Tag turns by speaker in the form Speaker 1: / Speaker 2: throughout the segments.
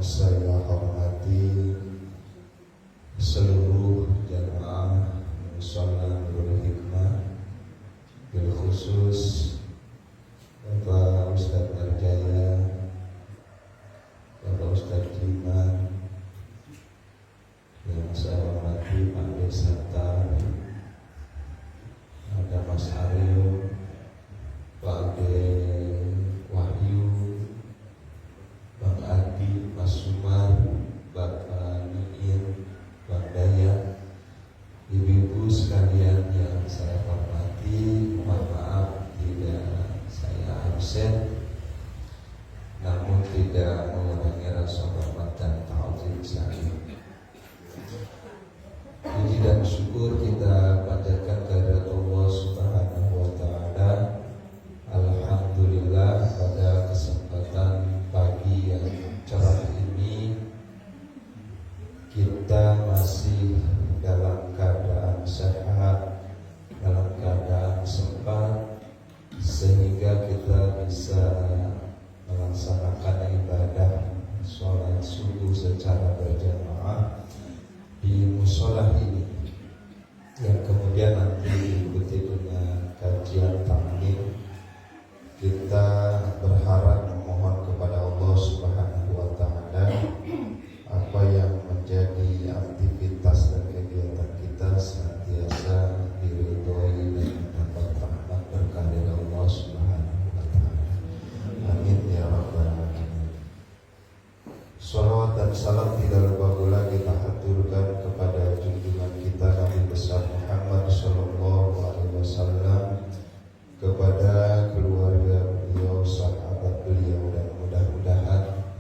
Speaker 1: saya hormati seluruh jamaah mushola Nurul Hikmah, bil khusus Bapak Ustadz Marjaya, Bapak Ustadz Jiman, yang saya hormati Pak Desata, ada Mas Aryo, Pak Ade Wahyu, Bang Adi, Mas Sumar, Bapak Niin, Bang Daya, ibu-ibu sekalian yang saya hormati, mohon maaf tidak saya absen, namun tidak mengurangi rasa hormat dan ta'zim saya. Puji dan syukur kita panjatkan kehadirat Allah Subhanahu wa Ta'ala. Alhamdulillah, pada kesempatan pagi yang cerah ini kita masih dalam keadaan sehat, dalam keadaan sempat, sehingga kita bisa melaksanakan ibadah sholat subuh secara berjamaah di mushola ini, yang kemudian nanti diikuti dengan kajian taklim. Kita berharap memohon kepada Allah Subhanahu wa Ta'ala apa yang menjadi aktivitas dan kegiatan kita senantiasa diridhoi dan mendapat rahmat berkah dari Allah Subhanahu wa Ta'ala. Amin ya rabbal alamin. Shalawat dan salam tidak lupa pula kita haturkan kepada junjungan kita Nabi besar Muhammad sallallahu alaihi wasallam, kepada keluarga beliau, sahabat beliau, dan mudah-mudahan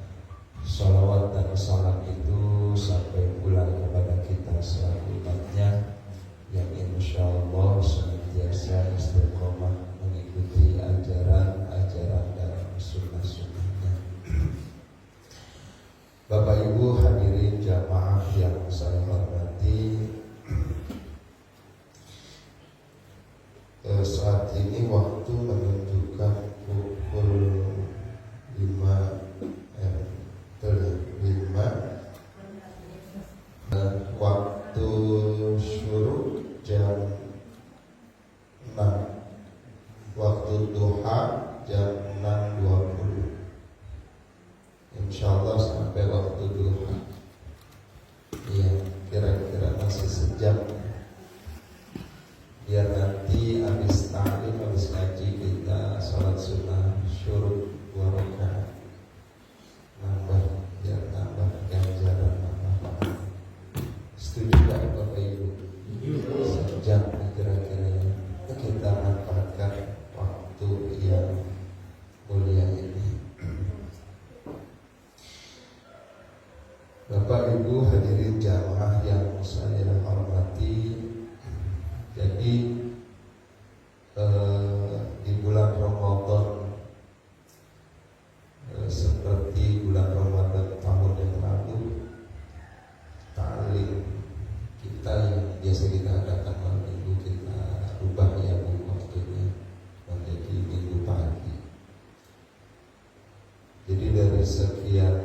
Speaker 1: salawat dan salam itu sampai pula kepada kita selaku umatnya yang insyaallah senantiasa istiqomah mengikuti ajaran-ajaran dan sunnah-sunnahnya. Bapak Ibu hadirin jamaah yang saya hormati, saat ini waktu menunjukkan pukul 5 waktu syuruk jam 6, waktu duha jam 6.20. Insyaallah sampai waktu duha, ya kira-kira masih sejam, biar nanti habis ta'lim, habis ngaji kita sholat sunnah syuruk 2 rakaat, biar nambah ganjaran, nambah pahala. Setuju gak Bapak Ibu? Sejam kira-kira kita manfaatkan waktu yang mulia ini. Bapak Ibu hadirin jamaah yang saya hormati, jadi di bulan Ramadan, seperti bulan Ramadan tahun yang lalu, ta'lim kita yang biasa kita adakan malam minggu kita rubah ya Bu, waktunya menjadi minggu pagi. Jadi dari sekian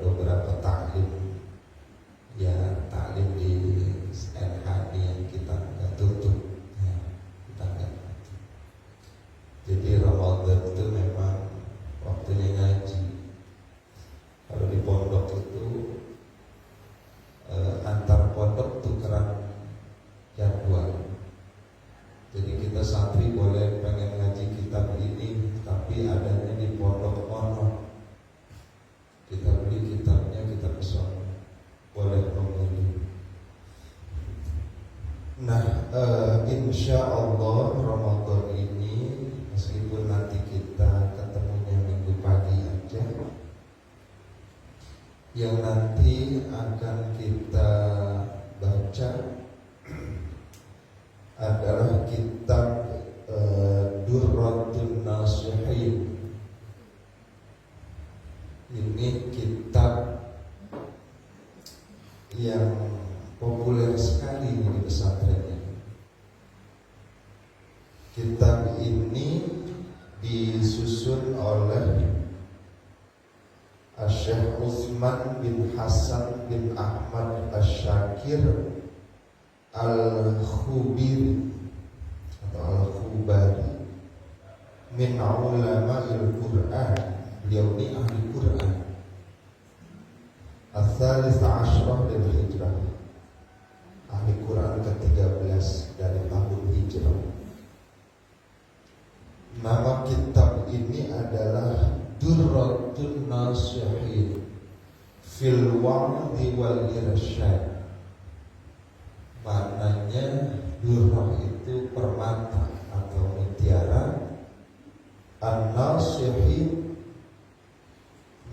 Speaker 1: beberapa ta'lim, ya ta'lim di NHD yang kita nggak tutup, ya, kita nggak tutup. Jadi Ramadan itu memang waktunya ngaji. Kalau di pondok itu antar pondok tukeran jadwal. Jadi kita santri boleh pengen ngaji kitab ini, tapi adanya di pondok ono. Kita beli kitabnya, kita pesan, boleh memilih. Nah, insya Allah Ramadan ini, meskipun nanti kita ketemunya minggu pagi aja, yang nanti akan kita baca adalah kitab Durratun Nasihin. Ini kitab yang populer sekali di pesantren ini. Kitab ini disusun oleh Syekh Utsman bin Hasan bin Ahmad Asy-Syakir Al-Khubiri atau Al-Khubari min ulama'il Qur'an, beliau ini ahli Qur'an. Al-Thalith Ashrah dari Hijrah, ahli Quran ke-13 dari tahun Hijrah. Nama kitab ini adalah Durratun Nasihin fil Wa'di wal Irsyad. Maknanya durrah itu permata atau mutiara, An-Nasihin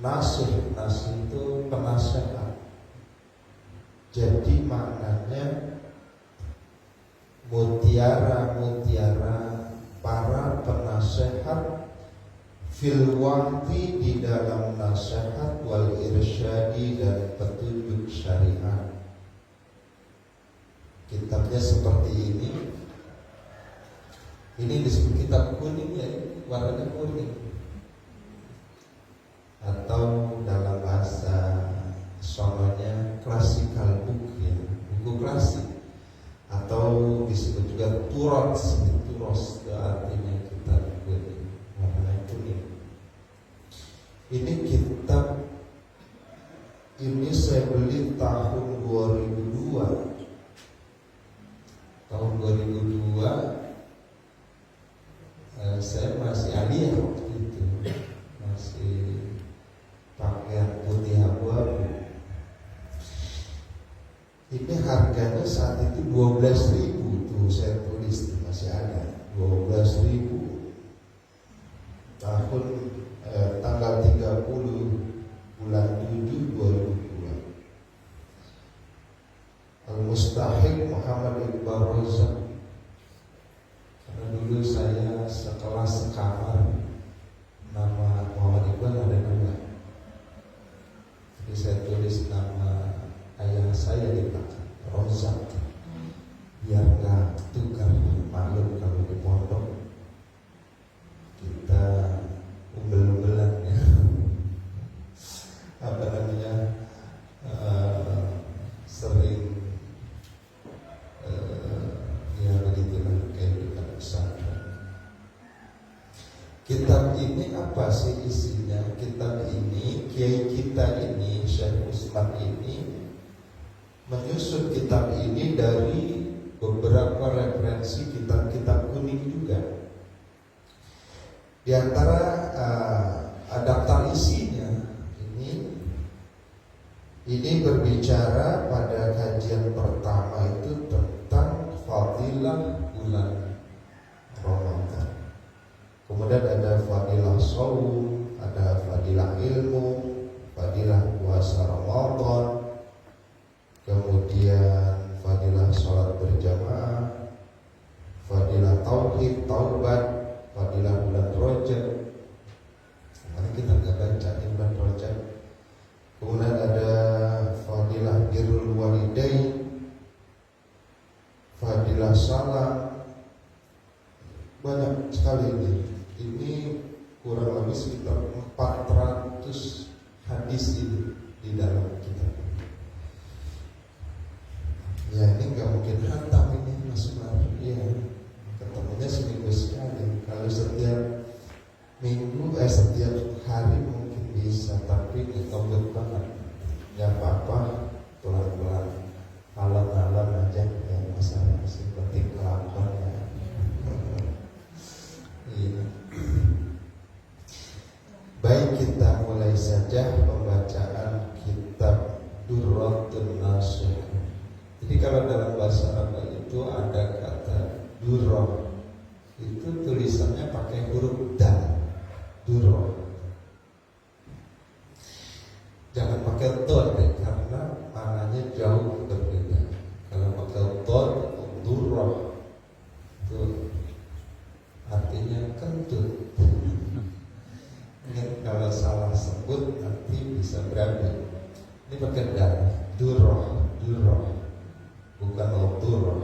Speaker 1: nasih itu penasehat. Jadi maknanya mutiara-mutiara para penasehat fil wa'di, di dalam nasihat, wal irsyadi, dan petunjuk syariat. Kitabnya seperti ini. Ini disebut kitab kuning ya, warnanya kuning. Atau dalam bahasa sononya classical book ya, buku klasik. Atau disebut juga turos itu artinya kitab kuning, warna kuning. Ini kitab ini saya beli tahun 2002. Tahun 2002 saya masih aliyah waktu itu, masih pakaian putih abu-abu. Ini harganya saat itu 12.000 tuh, saya tulis masih ada 12.000 tahun tanggal 30 bulan 7 2002. Al-Mustahik Muhammad Iqbal Razak. Karena dulu saya sekelas sekamar, nama Muhammad Iqbal ada nama. Jadi saya tulis nama ayah saya di belakang, Razak, biar nggak tukar. Maklum kalau di pondok kita umbel-umbelan ya, apa namanya, sering ya begitulah kehidupan pesantren. Kitab ini apa sih isinya? Kitab ini, kiai kita ini, Syekh Utsman ini menyusun kitab ini dari beberapa referensi kitab-kitab kuning juga. Di antara daftar isinya ini berbicara pada kajian pertama itu tentang fadilah bulan Ramadan. Kemudian ada fadilah shaum, ada fadilah ilmu, fadilah puasa Ramadan, kemudian fadilah sholat berjamaah, fadilah tauhid, taubat, fadilah bulan Rajab. Karena kita nggak baca di bulan Rajab. Kemudian ada fadilah birrul walidain, fadilah salam. Banyak sekali ini. Ini kurang lebih sekitar 400 hadis ini di dalam kitab. Ya ini nggak mungkin hantam ini Mas Umar. Ya, ketemunya seminggu sekali. Kalau setiap minggu, setiap hari mungkin bisa, tapi ngetobet banget. Ya apa-apa, pelan-pelan, malam-malam aja ya, masalah masih penting kelakuannya. Iya. Baik, kita mulai saja pembacaan kitab Durratun Nasihin. Jadi kalau dalam bahasa Arab itu ada kata durrah, itu tulisannya pakai huruf dal, durrah. Jangan pakai dot deh, karena maknanya jauh berbeda. Kalau pakai dot, durrah itu artinya kentut. Kalau salah sebut nanti bisa berabe. Ini pakai dal, durrah, bukan durrah.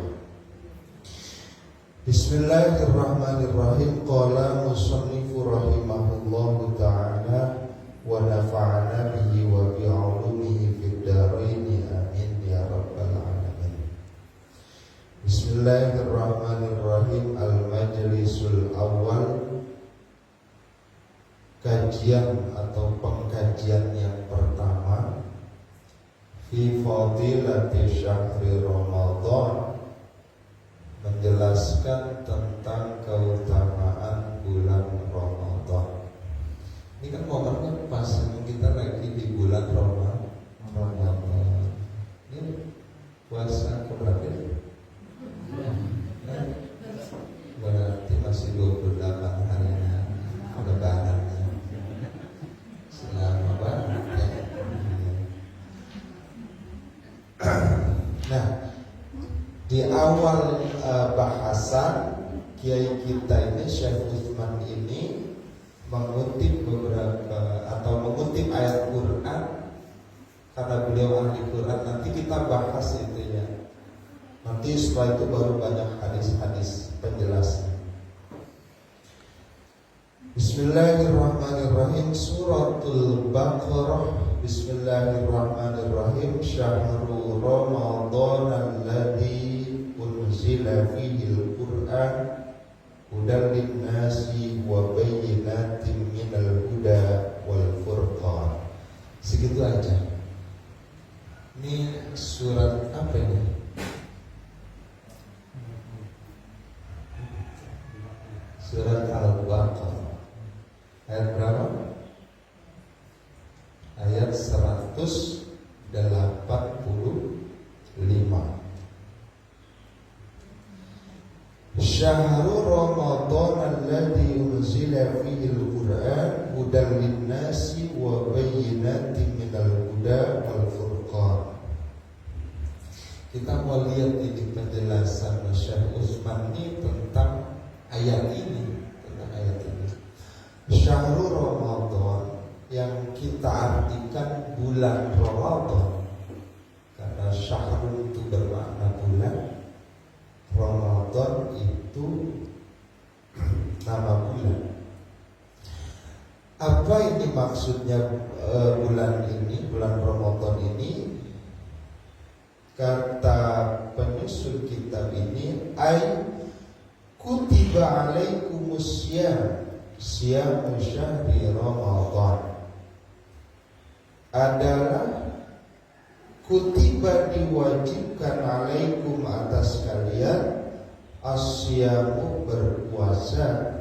Speaker 1: Bismillahirrahmanirrahim. Qala musannifu rahimahullahu ta'ala wa nafa'ana kajian atau pengkajian yang pertama fi fadilati syahri Ramadan, menjelaskan tentang keutamaan bulan Ramadan. Ini kan momennya pas kita lagi di bulan Ramadan. Ini puasa keberapa? Berarti masih 28 harinya Lebarannya. Selama banget ya. Nah, di awal bahasan kiai kita ini Syekh Utsman ini mengutip ayat Quran karena beliau ahli Quran. Nanti kita bahas itu ya. Nanti setelah itu baru banyak hadis-hadis penjelasan. Bismillahirrahmanirrahim. Suratul Baqarah. Bismillahirrahmanirrahim. Syahrul Ramadan alladzi unzila fihil Qur'an hudan linnasi wa bayyinatin minal huda wal furqan. Segitu aja. Ini surat apa ini? Surat Al-Baqarah. Ayat berapa? Ayat 185. Syahrul Ramadan alladzi unzila fihil Qur'an hudan linnasi wa bayyinatin minal huda wal furqan. Kita mau lihat ini penjelasan Syekh Utsman ini tentang ayat ini, Syahrul Ramadan yang kita artikan bulan Ramadan, karena syahrul itu bermakna bulan, Ramadan itu nama bulan. Apa ini maksudnya bulan ini, bulan Ramadan ini? Kata penyusun kitab ini, kutiba alaikumus siyam syahri Ramadan, adalah kutiba diwajibkan alaikum atas kalian asyamu berpuasa,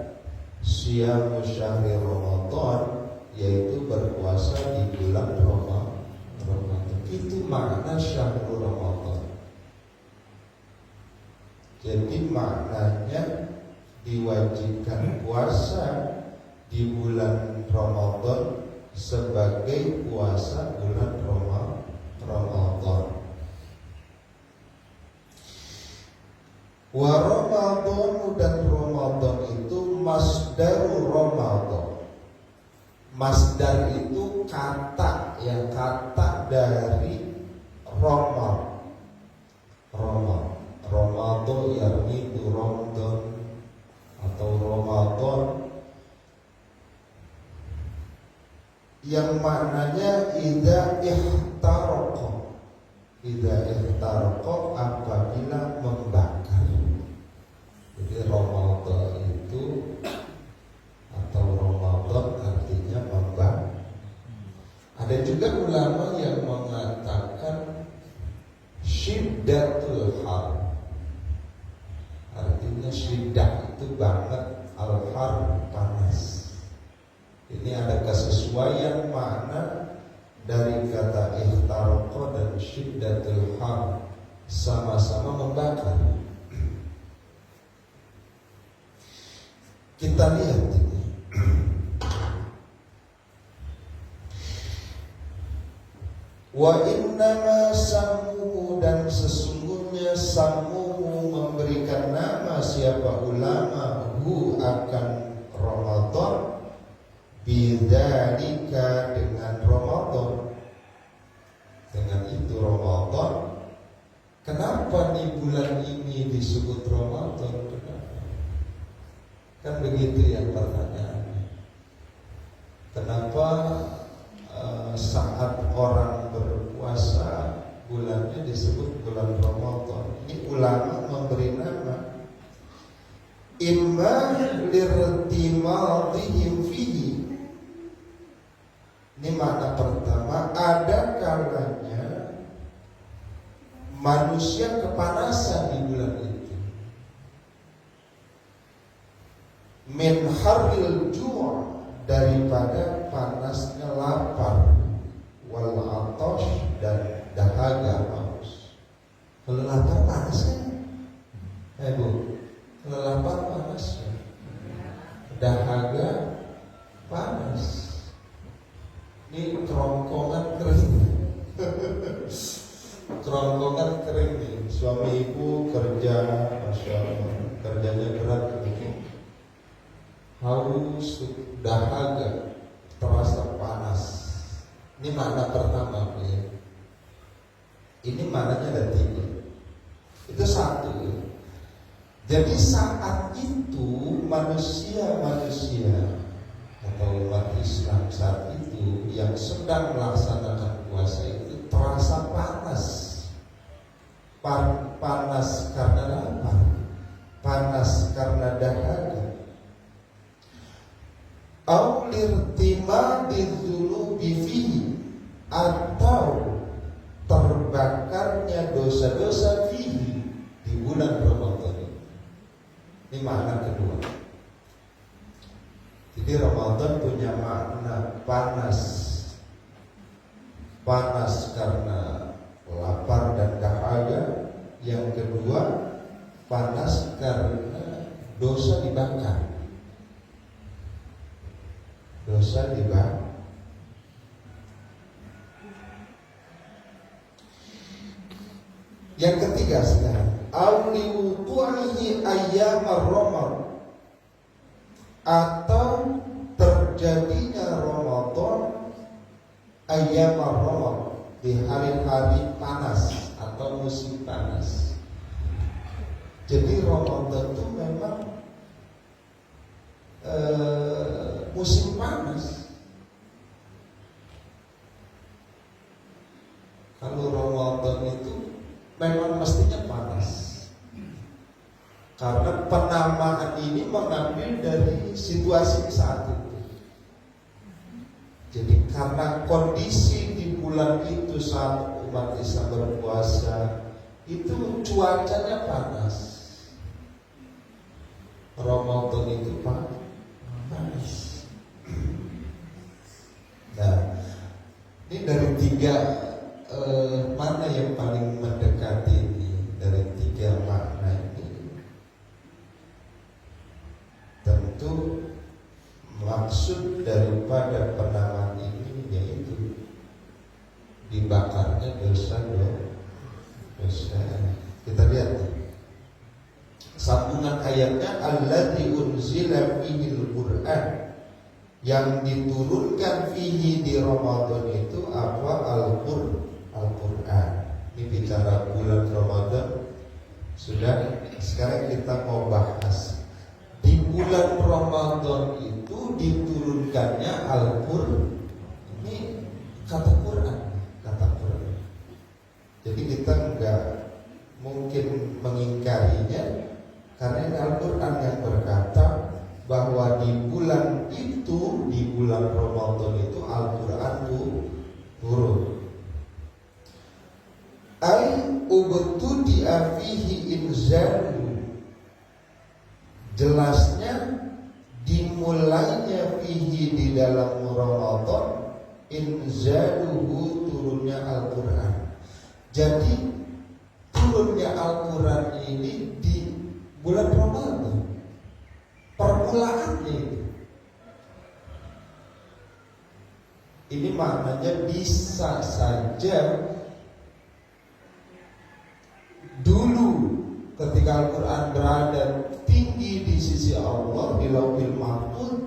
Speaker 1: syamu syahri Ramadan, yaitu berpuasa di bulan Ramadan. Itu makna syahrul Ramadan. Jadi maknanya diwajibkan puasa di bulan Ramadan sebagai puasa bulan Ramadan. Wa Ramadan, dan Ramadan itu masdarul Ramadan. Masdar itu kata, ya kata dari Ramadan. Ramadan yakni itu Ramadan atau Ramadan, yang maknanya idza ihtaraqa, apabila membakar. Jadi Ramadan itu atau Ramadan artinya membakar. Ada juga ulama yang mengatakan syiddatul har, artinya syiddah itu banget, al-har panas. Ini ada kesesuaian makna dari kata ihtaraqa dan syiddatul har, sama-sama membakar. Kita lihat ini. Wa innama sammuhu, dan sesungguhnya sammuhu memberikan nama siapa ulama hu akan Ramadan, bidzalika dengan Ramadan, dengan itu Ramadan. Kenapa nih bulan ini disebut Ramadan? Kenapa? Kan begitu ya pertanyaannya. Kenapa saat orang berpuasa bulannya disebut bulan Ramadan? Ini ulama memberi nama imma lirtimadihim fihi, manusia kepanasan di bulan itu. Min harril ju' daripada panasnya lapar, wal atash dan dahaga haus. Kalau lapar panas kan? Bu, kalau lapar panas ya? Dahaga panas. Ini kerongkongan kering. Kerongkongan kering nih. Suami ibu kerja, masya Allah, kerjanya berat gitu. Haus, dahaga, terasa panas. Ini makna pertama ya. Ini maknanya ada 3. Itu 1 ya. Jadi saat itu manusia atau umat Islam saat itu yang sedang melaksanakan puasa itu terasa panas. Panas karena lapar, panas karena dahaga. Au lirtimadil dzunubi fihi, atau terbakarnya dosa-dosa fihi di bulan Ramadan. Ini makna kedua. Jadi Ramadan punya makna panas. Panas karena lapar dan dahaga. Yang kedua, panas karena dosa dibakar. Dosa dibakar. Yang ketiga sekarang, auliwutu'ihi ayyamar Ramadan, atau terjadinya Ramadan ayyamar Ramadan di hari-hari panas atau musim panas. Jadi Ramadan itu memang musim panas. Kalau Ramadan itu memang mestinya panas, karena penamaan ini mengambil dari situasi saat itu. Jadi karena kondisi di bulan itu saat umat Islam berpuasa itu cuacanya panas, Ramadan itu panas. Nah, ini dari 3 mana yang paling mendekati ini dari 3 makna ini? Tentu maksud daripada penamaan ini yaitu dibakarnya dosa. Kita lihat sambungan ayatnya, alladzi unzila fihil Qur'an, yang diturunkan fihi di Ramadan itu apa? Al-Qur'an. Ini bicara bulan Ramadan. Sudah, sekarang kita mau bahas di bulan Ramadan itu diturunkannya Al-Qur'an. Ini kata Quran. Jadi kita enggak mungkin mengingkarinya, karena ini Al-Quran yang berkata bahwa di bulan itu, di bulan Ramadan itu Al-Quran turun. Ai ubtudi'a fihi inzalu, jelasnya dimulainya fihi di dalam Ramadan inzaluhu, turunnya Al-Quran. Jadi turunnya Al-Quran ini di bulan Ramadan, permulaannya itu. Ini maknanya bisa saja dulu ketika Al-Quran berada tinggi di sisi Allah di Lauhil Mahfuz,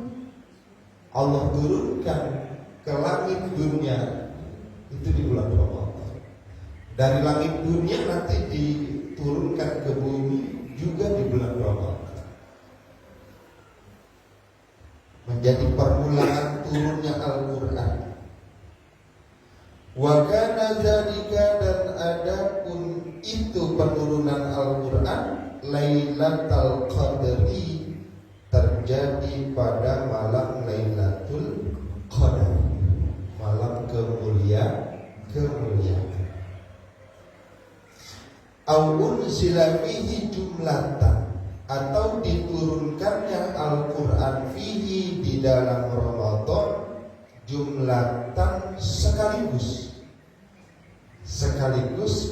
Speaker 1: Allah turunkan ke langit dunia itu di bulan Ramadan. Dari langit dunia nanti diturunkan ke bumi juga di bulan Ramadan, menjadi permulaan turunnya Al-Quran. Wa kana dzalika, dan adapun itu penurunan Al-Quran, Lailatul Qadri, terjadi pada malam Lailatul Qadar, malam kemuliaan. Aun silafihi jumlatan, atau diturunkannya Al-Quran fihi di dalam Ramadan jumlatan sekaligus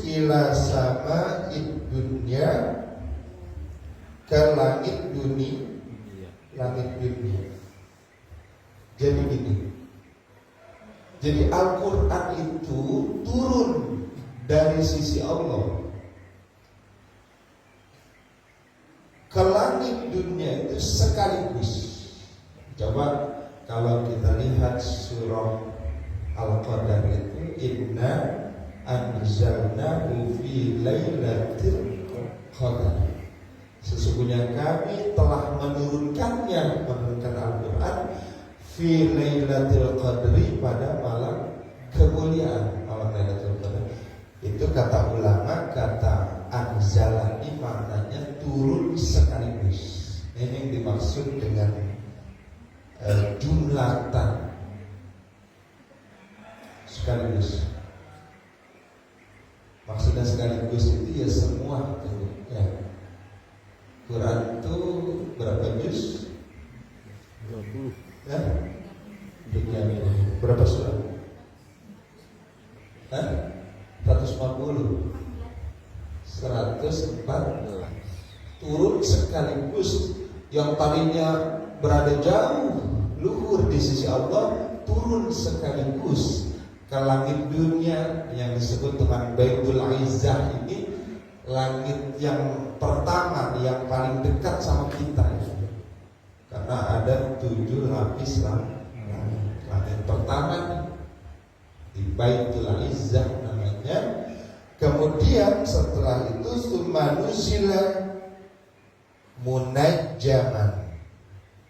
Speaker 1: ila sama dunia, ke langit dunia. Jadi gini, jadi Al-Quran itu turun dari sisi Allah ke langit dunia itu sekaligus. Coba kalau kita lihat surah Al-Qadar itu, inna anzalnahu fi lailatul qadar, sesungguhnya kami telah menurunkan Al-Quran fi lailatul qadri, pada malam kemuliaan, malam lailatul qadar. Itu kata ulama, kata anzala ini maknanya turun sekaligus. Ini yang dimaksud dengan jumlatan, sekaligus. Maksudnya sekaligus itu ya semua tuh, ya. Quran itu berapa juz? 20. Ya? Berapa surat? 140. 104 turun sekaligus. Yang tadinya berada jauh luhur di sisi Allah, turun sekaligus ke langit dunia yang disebut dengan Baitul Izzah. Ini langit yang pertama, yang paling dekat sama kita, karena ada 7 lapis langit. Langit pertama di Baitul Izzah namanya. Kemudian setelah itu sumanusila munajjaman,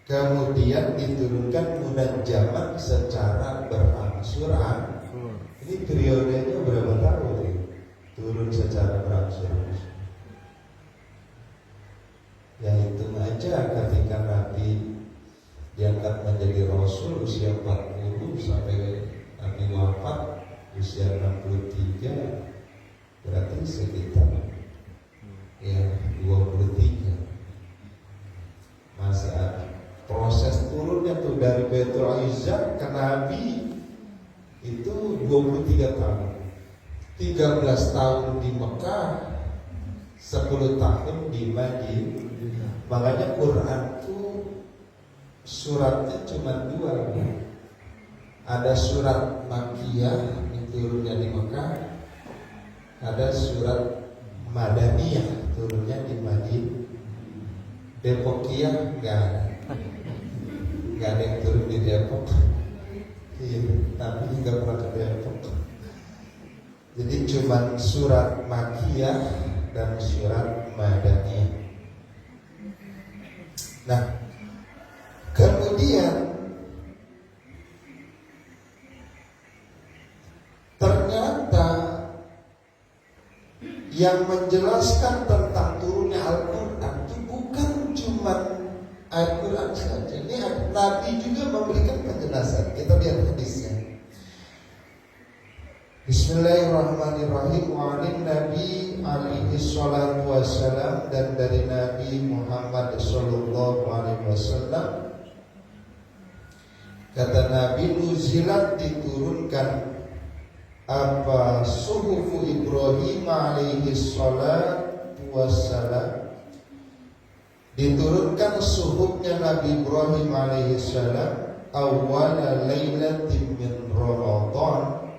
Speaker 1: kemudian diturunkan munajjaman secara berangsur-angsur. Ini periodenya berapa tahun ya? Turun secara berangsur-angsur. Ya hitung aja, ketika Nabi diangkat menjadi Rasul usia 40 sampai Nabi wafat usia 63, berarti sekitar ya 23. Masa proses turunnya tuh dari Baitul Izzah ke Nabi itu 23 tahun. 13 tahun di Mekah, 10 tahun di Madinah. Makanya Quran itu suratnya cuma 2. Ada surat Makkiyah yang turunnya di Mekah, ada surat Madaniyah turunnya di Madinah. Depokiyah nggak ada yang turun di Depok. Iya, tapi nggak pernah ke Depok. Jadi cuma surat Makkiyah dan surat Madaniyah. Nah, kemudian ternyata yang menjelaskan tentang turunnya Al-Quran itu bukan cuma Al-Quran saja. Ini Nabi juga memberikan penjelasan. Kita lihat hadisnya. Bismillahirrahmanirrahim. Wa anin Nabi alaihi salatu wassalam, dan dari Nabi Muhammad sallallahu alaihi wasallam, kata Nabi, nuzilat diturunkan apa suhufu Ibrahim alaihi salatu wassalam, diturunkan suhufnya Nabi Ibrahim alaihi salam awwala lailatin min Ramadan,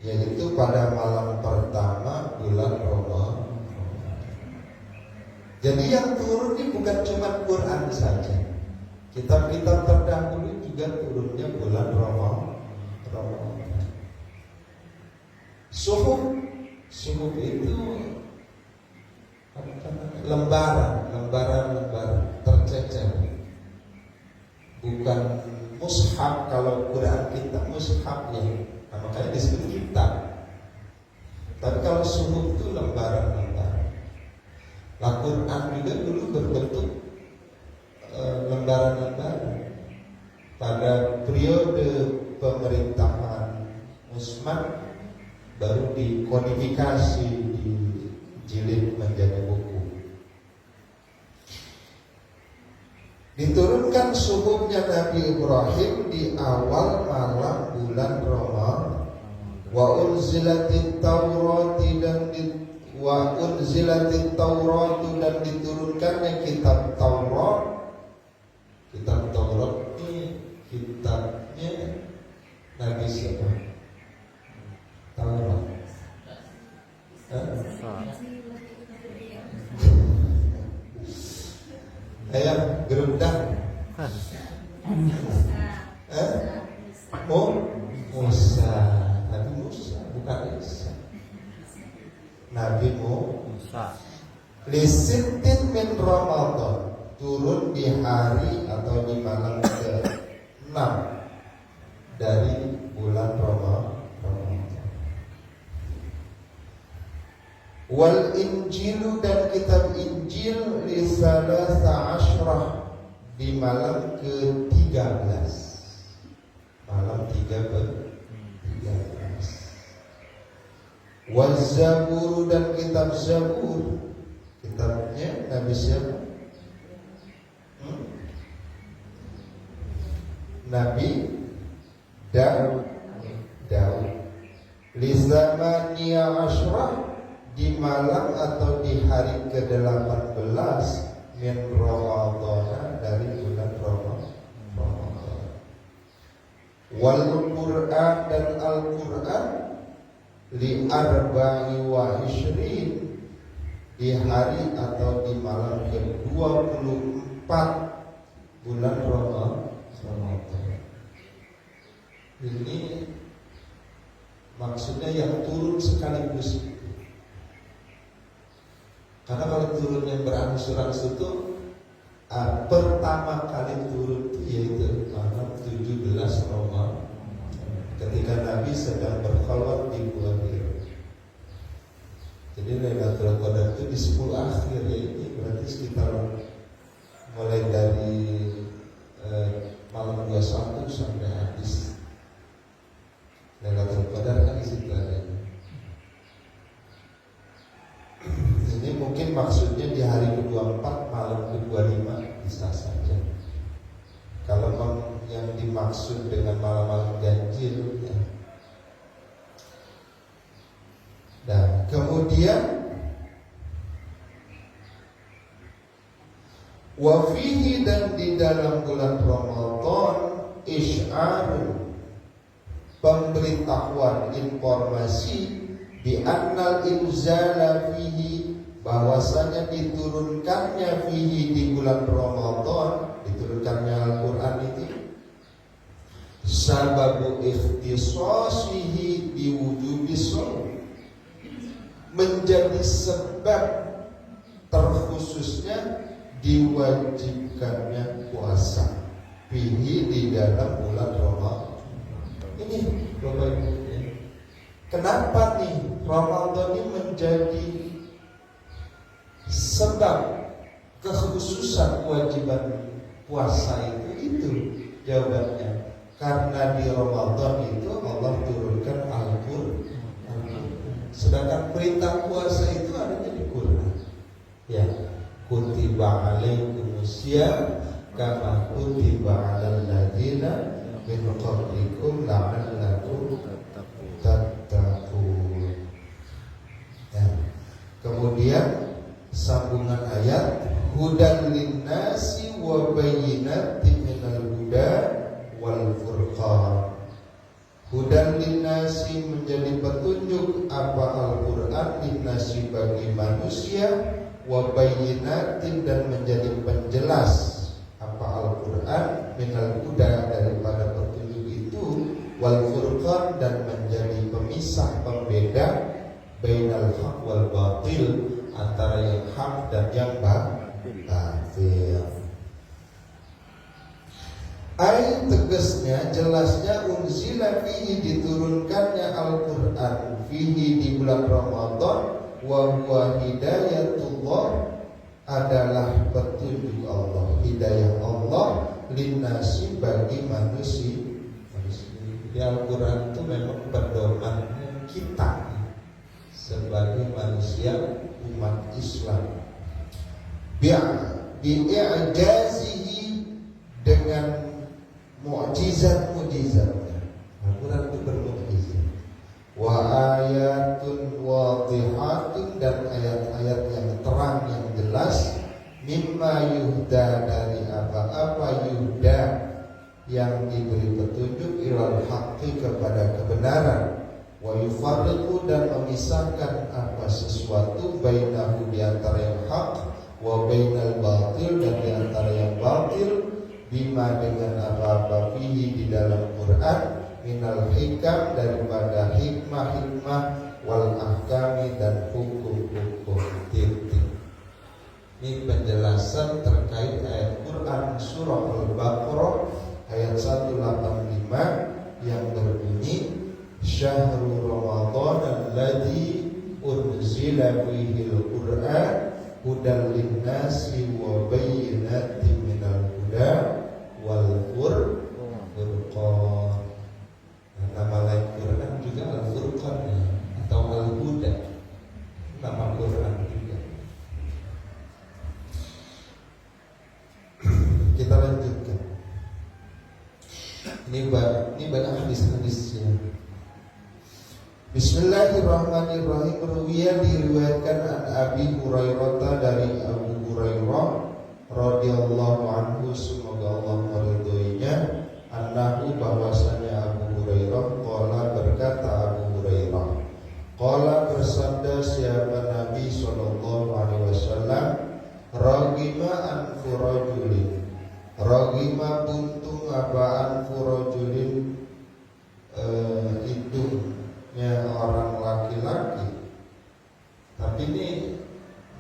Speaker 1: yaitu pada malam pertama bulan Ramadan. Jadi yang turun ini bukan cuma Quran saja. Kitab-kitab terdahulu juga turunnya bulan Ramadan. Suhuf itu lembaran tercecer, bukan mushaf. Kalau Quran kita mushaf ya, nah, makanya disebut kitab. Tapi kalau suhuf itu lembaran. Nah, Quran juga dulu berbentuk lembaran. Pada periode pemerintahan Utsman baru dikodifikasi, dijilid menjadi buku. Diturunkan subuhnya Nabi Ibrahim di awal malam bulan Ramadan. Wa unzilatit Taurati dan diturunkannya kitab Taurat. Kitab Taurat ini kitabnya Nabi siapa? Taurat. Ayam gerundang. Musa. Nabi Musa bukan Isa. Nabi Musa. Lisintin min Ramadan, turun di hari atau di malam ke-6 dari bulan Ramadan. Wal Injilu dan kitab Injil li salasa asyrah, di malam ke-13. Malam 13. Wal Zabur dan kitab Zabur, kitabnya Nabi siapa? Nabi Daud. Li zamaniya asyrah, di malam atau di hari ke-18 min Ramadan, dari bulan Ramadan. Wal Qur'an dan Al-Qur'an li arba'i wa ishrin, di hari atau di malam ke-24 bulan Ramadan. Ini maksudnya yang turun sekaligus. Karena kalau turun yang berangsur-angsur itu pertama kali turun itu yaitu malam 17 Ramadan, ketika Nabi sedang berkhalwat di Gua Hira. Jadi Lailatul Qadar itu di 10 akhir, ya ini berarti sekitar mulai dari malam 21 sampai habis. Lailatul Qadar kan di situ ada. Ini mungkin maksudnya di hari ke-24 malam ke-25 bisa saja. Kalau yang dimaksud dengan malam-malam ganjil ya. Dan kemudian wafihi, dan di dalam bulan Ramadan isy'arun, pemberitahuan, informasi bi annal inzala fihi, bahwasanya diturunkannya fihi di bulan Ramadan, diturunkannya Al-Qur'an itu sababu ikhtisasihi bi wujubis shaum, menjadi sebab terkhususnya diwajibkannya puasa fihi, di dalam bulan Ramadan. Ini Bapak Ibu, kenapa nih Ramadan ini menjadi sebab kekhususan kewajiban puasa itu jawabannya karena di Ramadan itu Allah turunkan Al-Qur'an. Sedangkan perintah puasa itu adanya di Quran. Ya, kutiba alaikumusiyam kama kutiba alal ladzina min qablikum la'allakum tattaqun. Ya. Kemudian sambungan ayat hudan linnasi wa bayyinatin minal huda wal furqan. Hudan linnasi, menjadi petunjuk apa Al-Qur'an, linnasi bagi manusia, wa bayyinatin, dan menjadi penjelas apa Al-Qur'an, minal huda, daripada petunjuk itu, wal furqan, dan menjadi pemisah, pembeda, bainal haq wal batil, antara yang hak dan yang batil. Ayat tegasnya, jelasnya, unzila fihi, diturunkannya Al-Qur'an, fihi, di bulan Ramadan, wa huwa hidayatullah, adalah petunjuk Allah, hidayah Allah, linnasi, bagi manusia. Di Al-Quran itu memang pedoman kita sebagai manusia, umat Islam bi'i'jazihi, dengan mukjizat-mukjizatnya. Al-Quran itu bermukjizat. Wa ayatun wadihatun, dan ayat-ayat yang terang, yang jelas. Mimma yuhda, dari apa-apa yuhda, yang diberi petunjuk, ilal haqqi, kepada kebenaran. Wa yufarriqu, dan memisahkan apa sesuatu, bainahu, di antara yang hak, wa bainal batil, dan di antara yang batil, bima, dengan apa-apa, fihi, di dalam Quran, minal hikam, daripada hikmah-hikmah, wal ahkami, dan hukum-hukum titik. Ini penjelasan terkait ayat Quran surah Al-Baqarah ayat 185 yang berbunyi, Syahrul Ramadan alladzi unzila fihi al-Qur'an hudan lin-nasi wa bayyinatin minal huda wal furqan. Nama lain Quran juga Al-Furqan atau Al-Huda, nama Quran juga. Kita lanjutkan. Ini banyak hadis-hadisnya. Bismillahirrahmanirrahim. Ruwiya, diriwayatkan an Abi Hurairah, dari Abu Hurairah radhiyallahu anhu, semoga Allah meridhoinya, annahu, bahwasanya Abu Hurairah, qala, berkata Abu Hurairah, qala, bersabda siapa Nabi sallallahu alaihi wasallam, ragima anfu rajulin, ragima buntung apa anfu rajulin, hidungnya orang laki-laki. Tapi ini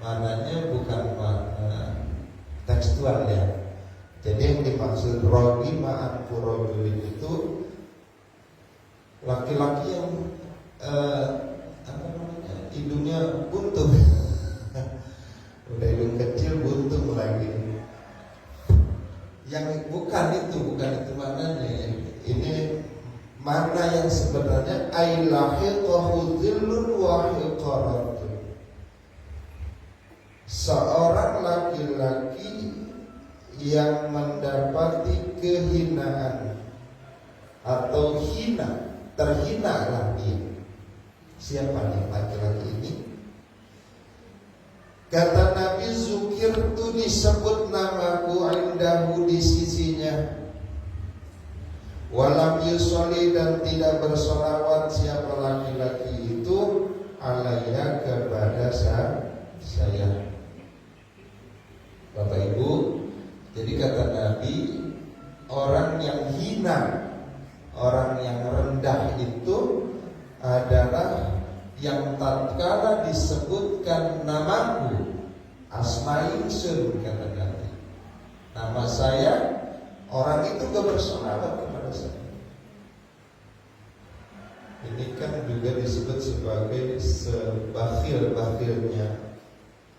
Speaker 1: maknanya bukan makna tekstual ya. Jadi yang dimaksud ragima anfu rajulin itu laki-laki yang hidungnya buntung. Udah hidung kecil buntung lagi. Yang bukan itu maknanya. Ini makna yang sebenarnya ailahiqahu dhillun wa hiqaratun. Seorang laki-laki yang mendapati kehinaan atau hina, terhinalah dia. Siapa nih laki-laki ini? Kata Nabi, zukirtu, disebut namaku, indahu, di sisinya, walam yusolli, dan tidak bersolawat siapa laki-laki itu, alaiya, kepada saya. Bapak Ibu, jadi kata Nabi, orang yang hina, orang yang rendah itu adalah yang tatkala disebutkan namaku, asma'i sun, kata Nabi, nama saya, orang itu gak bersolawat kepada saya. Ini kan juga disebut sebagai sebakhil-bakhilnya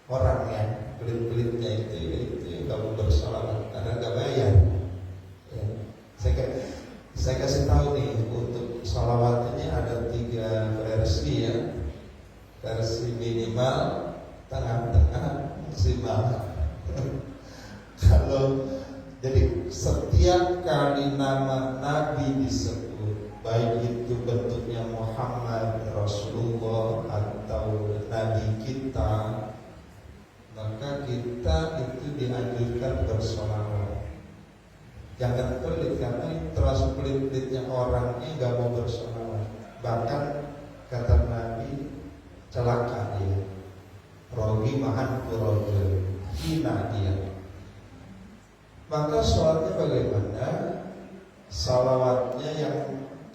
Speaker 1: orang yang pelit-pelitnya itu yang gak mau bersolawat karena gak bayar ya. Saya kasih tahu nih, untuk sholawat ini ada 3 versi ya. Versi minimal, tengah-tengah, maksimal. Kalau jadi setiap kali nama Nabi disebut, baik itu bentuknya Muhammad, Rasulullah, atau Nabi kita, maka kita itu dianjurkan bersolawat. Jangan pelit, karena terlalu pelit-pelitnya orang ini gak mau bersolawat. Bahkan kata Nabi, celaka dia, rogi mahan kurojul, hina dia. Maka sholatnya bagaimana? Salawatnya yang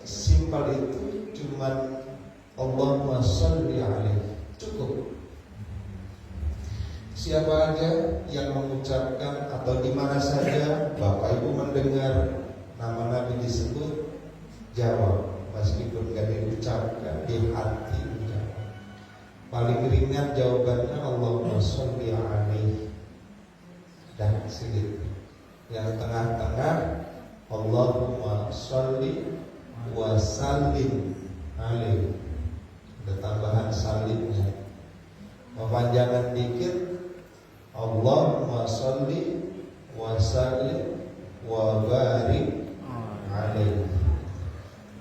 Speaker 1: simpel itu cuman Allahumma sholli alaihi, cukup. Siapa aja yang mengucapkan atau di mana saja Bapak Ibu mendengar nama Nabi disebut, jawab, meskipun gak diucapkan, di hati jawab. Paling ringan jawabannya Allahumma sholli alaihi, dan segitu. Yang tengah-tengah Allahumma sholli wa sallim alaihi, ada tambahan salimnya. memanjangkan dikir, Allahumma sholli wa sallim wa barik alaihi.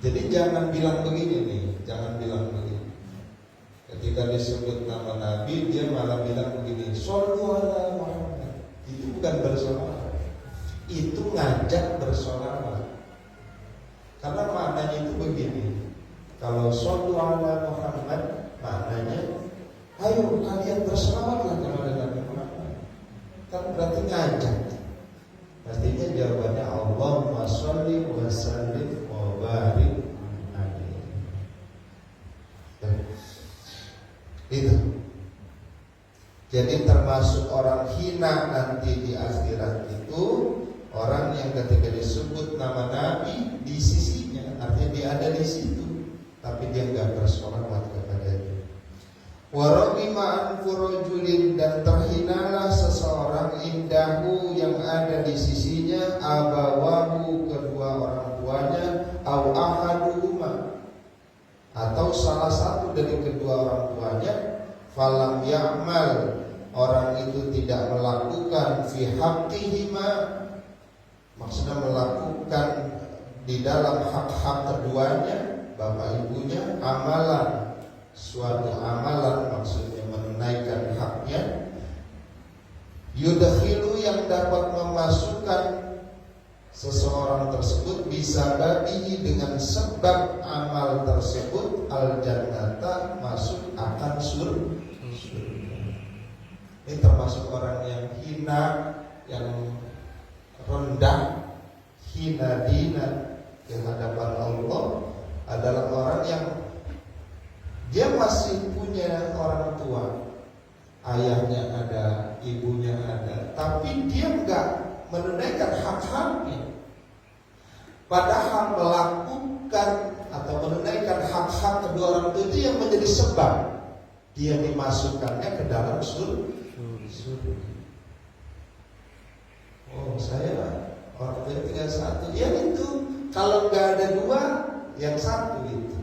Speaker 1: Jadi jangan bilang begini nih, jangan bilang begini. Ketika disebut nama Nabi, dia malah bilang begini, shollu ala Muhammad. Itu bukan bersolawat, itu ngajak bersolawat. Karena maknanya itu begini, kalau shollu ala Muhammad maknanya, ayo kalian bersolawatlah kepada Nabi Muhammad. Kan berarti ngajak. Pastinya jawabannya Allahumma sholli wa sallim wa barik alaihi. Itu. Jadi termasuk orang hina nanti di akhirat itu orang yang ketika disebut nama Nabi di sisinya, artinya dia ada di situ, tapi dia nggak bersolawat kepadanya. Waraqima anfurujulin, dan terhinalah seseorang indahu yang ada di sisinya, abawahu kedua orang tuanya, au ahaduhuma atau salah satu dari kedua orang tuanya, falam ya'mal, orang itu tidak melakukan fi haqqihima, maksudnya melakukan di dalam hak-hak keduanya, bapak ibunya, amalan, suatu amalan, maksudnya menunaikan haknya, yudkhilu, yang dapat memasukkan seseorang tersebut bisa babihi, dengan sebab amal tersebut, al jannata, masuk akan surga. Ini termasuk orang yang hina, yang rendah, hina dina di hadapan Allah, adalah orang yang dia masih punya orang tua, ayahnya ada, ibunya ada, tapi dia enggak menunaikan hak-haknya. Padahal melakukan atau menunaikan hak-hak kedua orang itu yang menjadi sebab dia dimasukkannya ke dalam surga. Oh, saya orang tua tinggal satu, ya itu. Kalau nggak ada dua, yang satu itu.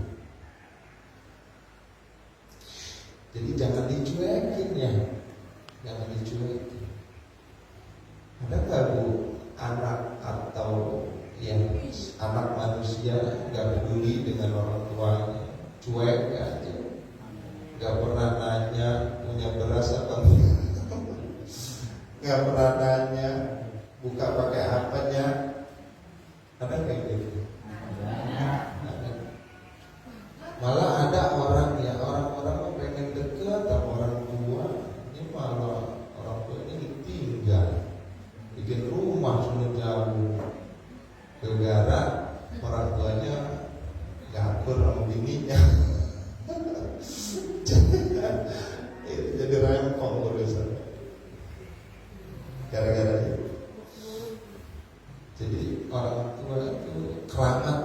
Speaker 1: Jadi jangan dicuekin ya, jangan dicuekin. Ada nggak Bu anak atau yang anak manusia nggak peduli dengan orang tuanya, cuek aja, nggak pernah nanya punya beras apa enggak, nggak pernah nanya buka pakai apanya, ada kayak gitu? Ada. Malah ada orang ya, orang-orang pengen dekat sama orang tua, ini malah orang tua ini ditinggal, bikin rumah sudah jauh, gara-gara orang tuanya gabur sama bininya. Jadi rempong urusan gara-gara itu. Jadi orang tua itu keramat.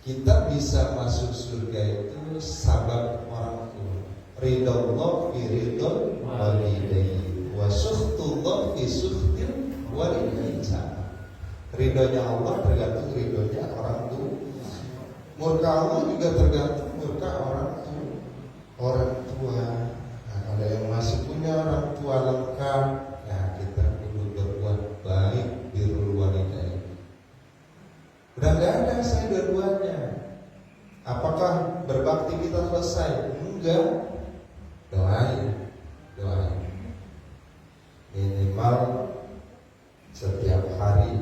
Speaker 1: Kita bisa masuk surga itu sabab orang tua. Ridallah fi ridal walidayhi wa sukhtullah fi sukhtil walidayhi. Ridhonya Allah tergantung ridhonya orang tua. Murka Allah juga tergantung murka orang tua. Orang tua. Nah, kalau yang masih punya orang tua lengkap, ya kita perlu berbuat baik, birrul walidayni. Udah nggak ada saya dua-duanya. Apakah berbakti kita selesai? Enggak. Doain. Minimal setiap hari,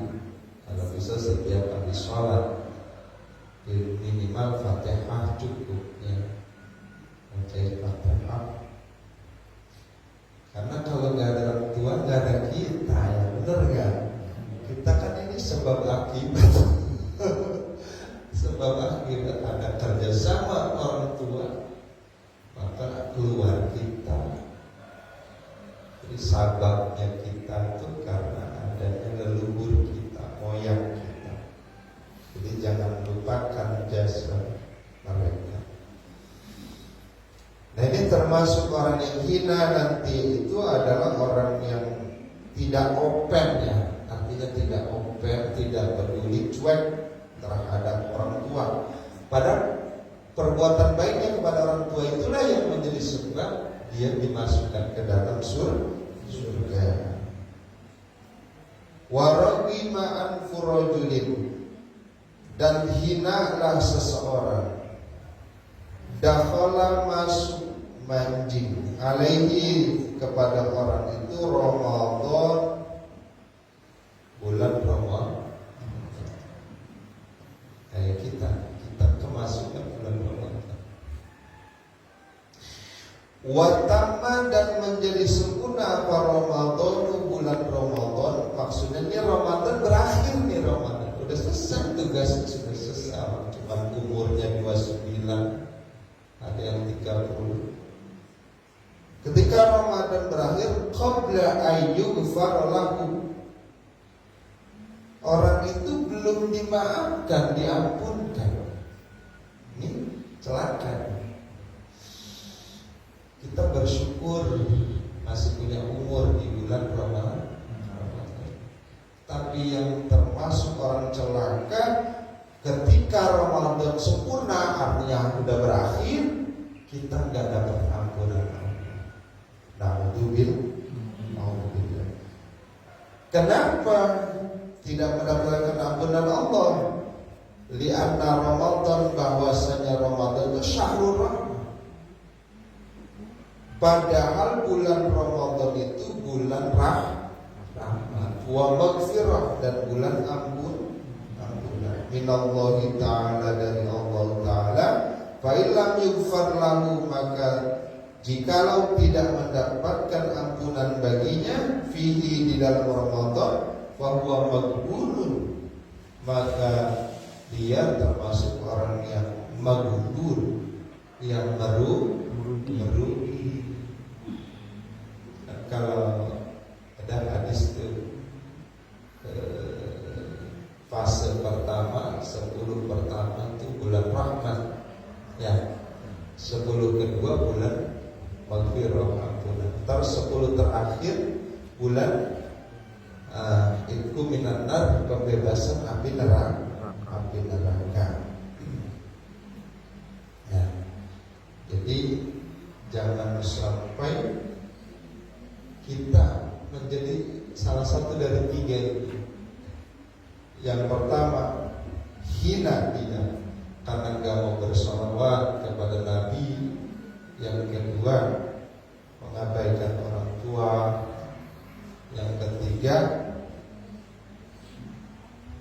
Speaker 1: kalau bisa setiap habis sholat, minimal Fatihah cukup ya. Baca Fatihah. Karena kalau nggak ada orang tua, nggak ada kita, ya benar nggak? Kita kan ini sebab akibat. Sebab akibat ada kerjasama orang tua, maka keluar kita. Jadi sababnya kita itu karena adanya leluhur kita, moyang kita. Jadi jangan lupakan jasa mereka. Nah ini termasuk orang yang hina nanti itu adalah orang yang tidak open ya, artinya tidak open, tidak peduli, cuek terhadap orang tua. Padahal perbuatan baiknya kepada orang tua itulah yang menjadi sebab dia dimasukkan ke dalam surga. Waragima anfu rajulin, dan hinalah seseorang, dakhala masuk manjing alaihi kepada orang itu Ramadan, bulan Ramadan. Kayak kita kemasukan bulan Ramadan. Watamma, dan menjadi sempurna apa Ramadan, bulan Ramadan. Maksudnya ini Ramadan berakhir nih, Ramadan udah selesai, tugasnya sudah selesai. Cuma umurnya 29, ada yang 30. Ketika Ramadan berakhir, qabla ayyughfar lahu, orang itu belum dimaafkan, diampunkan. Ini celaka. Kita bersyukur masih punya umur di bulan Ramadan. Tapi yang termasuk orang celaka, ketika Ramadan sempurna, artinya sudah berakhir, kita nggak dapat ampunan Allah. Na'udzubillah. Kenapa tidak mendapatkan ampunan Allah? Li'anna Ramadan, bahwasanya Ramadan itu syahrul rahmah. Padahal bulan Ramadan itu bulan rahmat, wa maghfirah, dan bulan ampunan minallahi ta'ala, dari Allah Ta'ala. Fa illam yughfar lahu, maka jikalau tidak mendapatkan ampunan baginya, fihi, di dalam Ramadan, fa huwa maghburun, maka dia termasuk orang yang maghbur, yang merugi. Kalau ada hadis itu fase pertama, 10 pertama itu bulan rahmat, ya. 10 kedua bulan maghfirah, ampunan. Terus 10 terakhir bulan itu minan nar, pembebasan api neraka. Ya. Jadi jangan sampai kita menjadi salah satu dari 3 itu. Yang pertama, hina dia karena gak mau bersolawat kepada Nabi. Yang kedua, mengabaikan orang tua. Yang ketiga,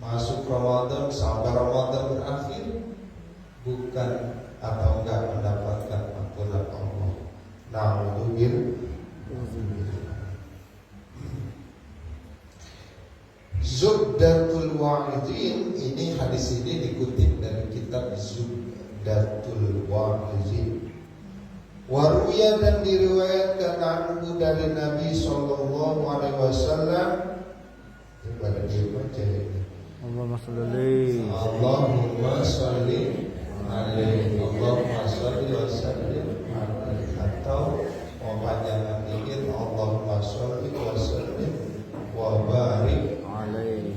Speaker 1: masuk Ramadan sampai Ramadan berakhir bukan atau enggak mendapatkan ampunan Allah. Na'udzubillah. Zubdatul Wa'idin, ini hadis ini dikutip dari kitab Zubdatul Wa'idin. Waruya, dan diriwayatkan anhu dari Nabi sallallahu alaihi wasallam. Kepada dia baca ini. Allahumma sholli alaihi Allahumma sholli wa sallim alaihi, atau panjangan dikit Allahumma sholli wa sallim wa barik alaihi.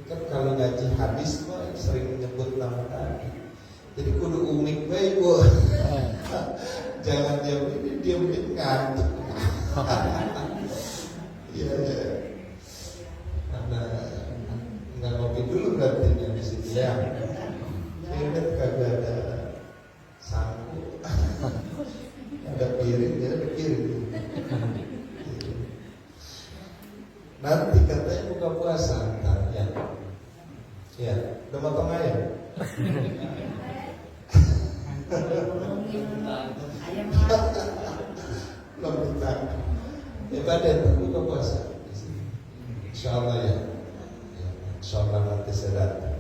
Speaker 1: Kan kalau ngaji hadis mah sering menyebut nama Nabi. Jadi kudu umik bae, Bu. Jangan diam ngantuk. Iya. Karena enggak ngopi dulu berarti di situ ya. Ingat kagak ada sangku. Ada piring, dia ada piring. Nanti katanya buka puasa ntar ya. Ya, udah potong ayam. Belum kita. Ibadah buka puasa. Insyaallah ya. Insyaallah nanti saya datang.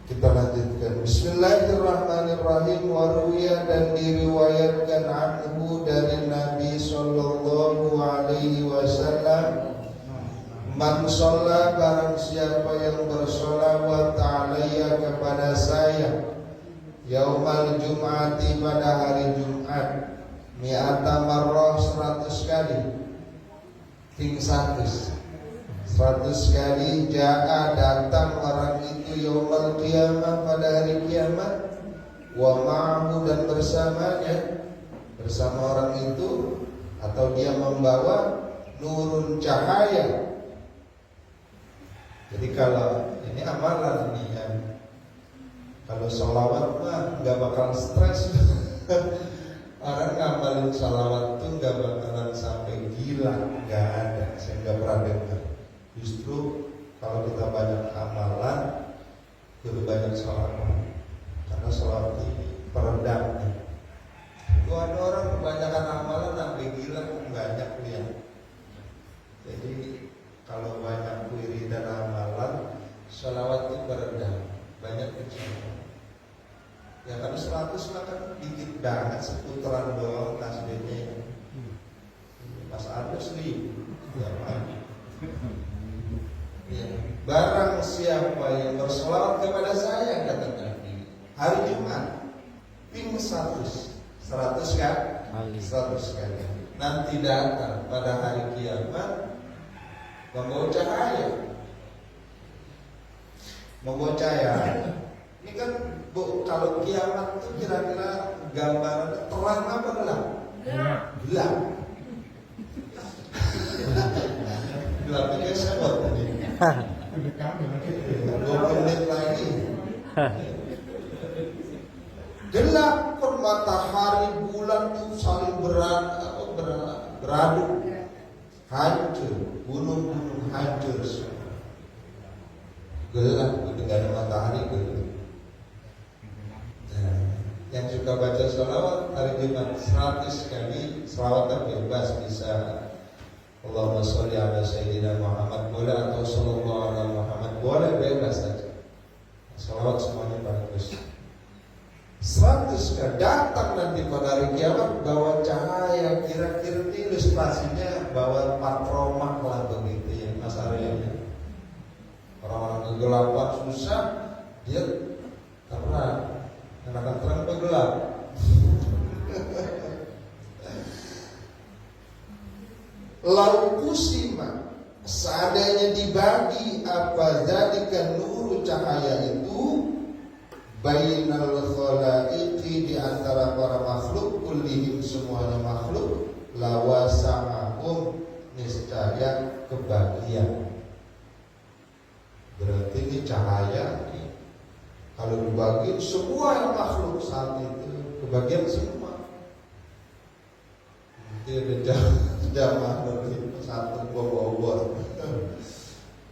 Speaker 1: Kita lanjutkan. Bismillahirrahmanirrahim. Waruya, dan diriwayatkan anhu dari Nabi sallallahu alaihi wasallam, man sholla, barang siapa yang bersolawat alayya, kepada saya, yaumal jum'ati, pada hari Jumat, mi'ata marrah, 100 kali, ting 100 kali, ja'a, datang orang itu, yaumal qiyamah, pada hari kiamat, wa ma'ahu dan bersamanya, bersama orang itu atau dia membawa nurun cahaya. Jadi kalau ini amalan nih ya, kalau sholawat mah nggak bakal stres. Orang ngamalin sholawat tuh nggak bakalan sampai gila, nggak ada. Saya nggak pernah dengar. Justru kalau kita banyak amalan, kudu banyak sholawat. Karena sholawat ini peredam. Itu ada orang kebanyakan amalan sampai gila, banyak lihat. Jadi kalau banyak wirid dan amalan, sholawat itu peredam, banyak kecil. Ya kan 100 lah kan dikit banget, seputaran doang tasbihnya. Mas Agus nih, ya, ya. Barang siapa yang bersolawat kepada saya, kata Nabi, hari Jumat, ping 100 kan? 100 kali. Nanti datang pada hari kiamat membawa cahaya. Membawa cahaya. Ini kan kalau kiamat itu kira-kira gambaran terang apa gelap? Gelap. Gelapnya saya buat tadi. 20 menit lagi. Gelap, matahari, bulan itu saling beradu, hancur, gunung-gunung hancur semua. Gelap, tidak ada matahari, gelap. Nah, yang suka baca sholawat hari Jumat 100 kali, sholawat bebas, bisa Allahumma sholli ala Sayyidina Muhammad boleh, atau Sallallahu ala Muhammad boleh, bebas saja. Sholawat semuanya bagus. 100 kali datang nanti pada hari kiamat bawa cahaya, kira-kira ini ilustrasinya bawa patromak lah begitu ya Mas Arya. Orang-orang kegelapan susah, dia terang. Akan terang atau gelap? Lau kusima, seandainya dibagi apa jadikan nuru cahaya itu bainal khalaiqi, di antara para makhluk, kullihim semuanya makhluk, lawasa'ahum, niscaya kebagian. Berarti ini cahaya ini, kalau dibagi semua yang makhluk saat itu kebagian semua. Nanti ada jamaah lebih satu bobor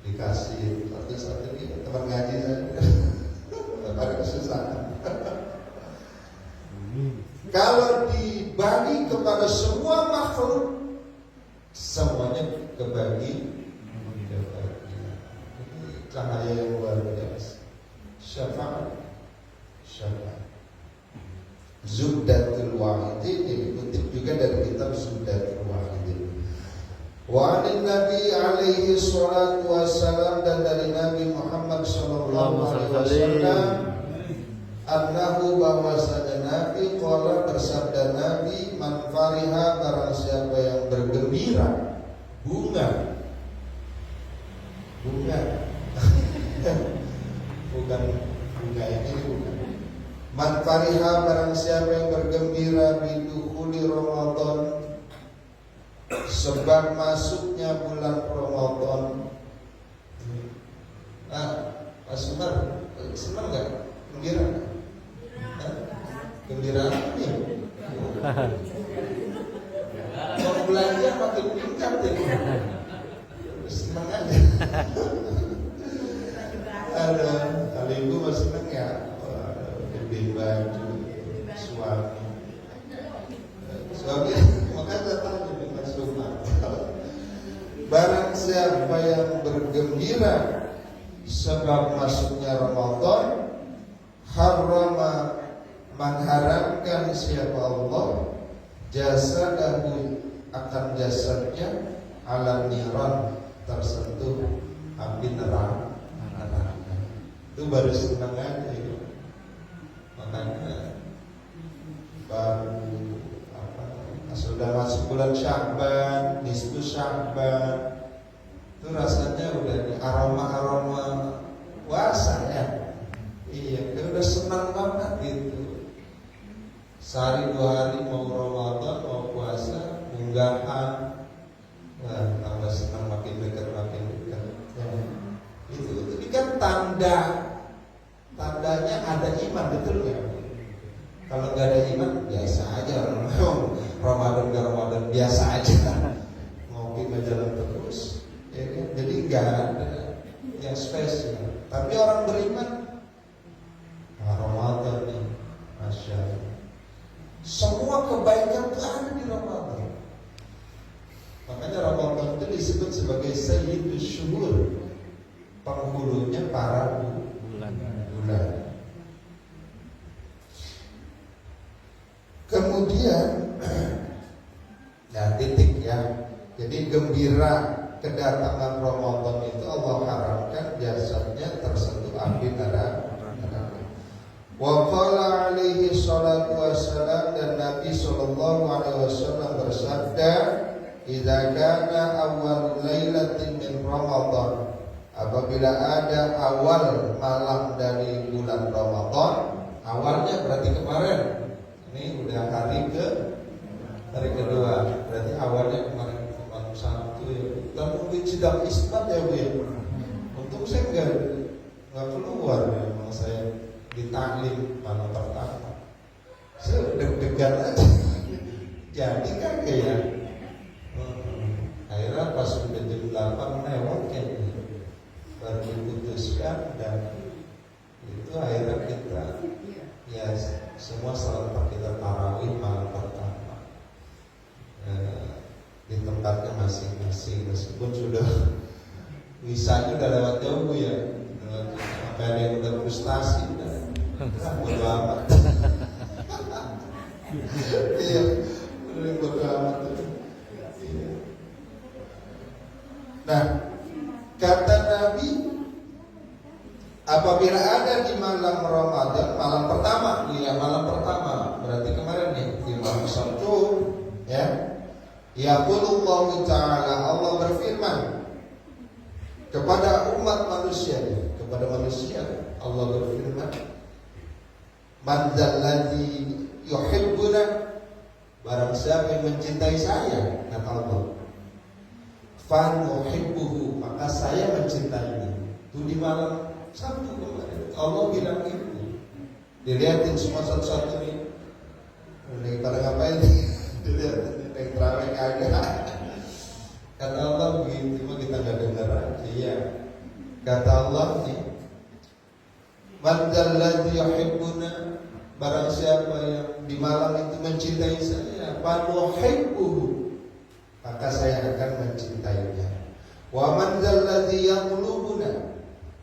Speaker 1: dikasih satu ini teman ngaji saja. Ada kesusahan. Kalau dibagi kepada semua makhluk, semuanya kebagi. Ini cahaya yang luar biasa. Syafaat. Zubdatul Wahidin, dikutip juga dari kitab Zubdatul Wahidin. Wa anin Nabi alaihi salatu wassalam, dan dari Nabi Muhammad sallallahu alaihi wasallam, annahu, bahwasanya Nabi qala, bersabda Nabi, man fariha, barang siapa yang bergembira, bunga bukan bunga ini, bukan. Man fariha, barang siapa yang bergembira bidukhuli Ramadan, sebab masuknya bulan Ramadan. Nah, Pak Sumar, senang nggak? Gembira? Gembira apa nih? Mau belanja makin tingkat ya. Senang aja. Ada kali ibu masih senang ya, beli baju suami. Suami, makanya saya tanya dengan Sumar. Barang siapa yang bergembira sebab masuknya Ramadan, harrama, mengharamkan siapa Allah, jasadahu, akan jasadnya, ala niran, tersentuh api neraka. Itu baru senang aja itu. Makanya baru sudah masuk bulan Sya'ban, nisfu Sya'ban, itu rasanya udah di aroma puasa ya. Iya, udah senang banget gitu. sehari 2 hari mau Ramadan mau puasa unggahan, tambah senang makin dekat ya. Itu kan tandanya ada iman, betul nggak? Kalau nggak ada iman biasa aja orang Ramadan ke Ramadan biasa aja, ngopi jalan terus, ya kan? Jadi nggak ada yang spesial. Tapi orang beriman, Ramadan nih, masya Allah, semua kebaikan itu ada di Ramadan. Makanya Ramadan itu disebut sebagai Sayyidus Syuhur, penghulunya para bulan. Kemudian, nah titik ya. Jadi gembira kedatangan Ramadan itu Allah haramkan jasadnya tersentuh api neraka. Wa qala alaihi salatu wassalam, dan Nabi sallallahu alaihi wasallam bersabda, "Idza kana awwal lailatin min Ramadan," apabila ada awal malam dari bulan Ramadan, awalnya berarti kemarin. Ini udah hari kedua, berarti awalnya kemarin Sabtu ya. Lalu sidang isbat ya Bu ya. Untung saya nggak keluar ya, memang saya ditaklim malam pertama. Saya deg-degan aja. Jadi kagak ya. Akhirnya pas udah jam 8 lewat kayaknya baru diputuskan, dan itu akhirnya kita ya semua serentak kita tarawih malam pertama di tempatnya masing-masing, meskipun sudah wisanya udah lewat jauh ya, sampai ada yang udah frustasi bodo amat. Iya, bodo amat. Nah, kata Nabi, apabila ada di malam Ramadan, malam pertama, berarti kemarin nih, di malam Sabtu, ya. Yaqulullahu ta'ala, Allah berfirman kepada umat manusia, Allah berfirman, "Man dzalladzi yuhibbuna," barang siapa yang mencintai saya, kata Allah, "fa nuhibbuhu," maka saya mencintainya. Itu di malam Sabtu kemarin Allah bilang itu. Dilihatin semua satu-satu nih. Lagi pada ngapain nih? Dilihatin yang terawih kagak. Kata Allah begitu, mah kita nggak dengar aja ya. Kata Allah nih, "Man dzalladzi yuhibbuna," barang siapa yang di malam itu mencintai saya, fa nuhibbuhu, maka saya akan mencintainya. Wa man dzalladzi yaqlubuna,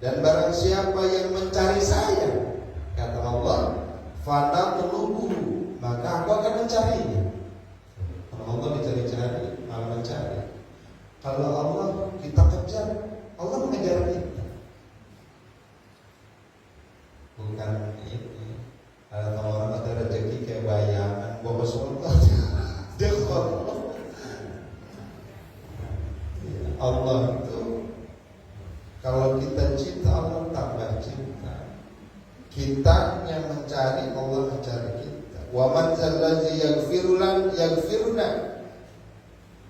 Speaker 1: dan barang siapa yang mencari saya, kata Allah, fa natlubuhu, maka aku akan mencarinya. Kalau Allah dicari-cari, malah mencari. Kalau Allah kita kejar, Allah mengejar kita. Bukan ini. Kalau orang ada rezeki kayak bayangan, bawa surga, dia kotor. Allah itu, kalau kita cinta, Allah tambah cinta. Kita yang mencari, Allah mencari kita. Wa man dzalladzi yaghfiruna,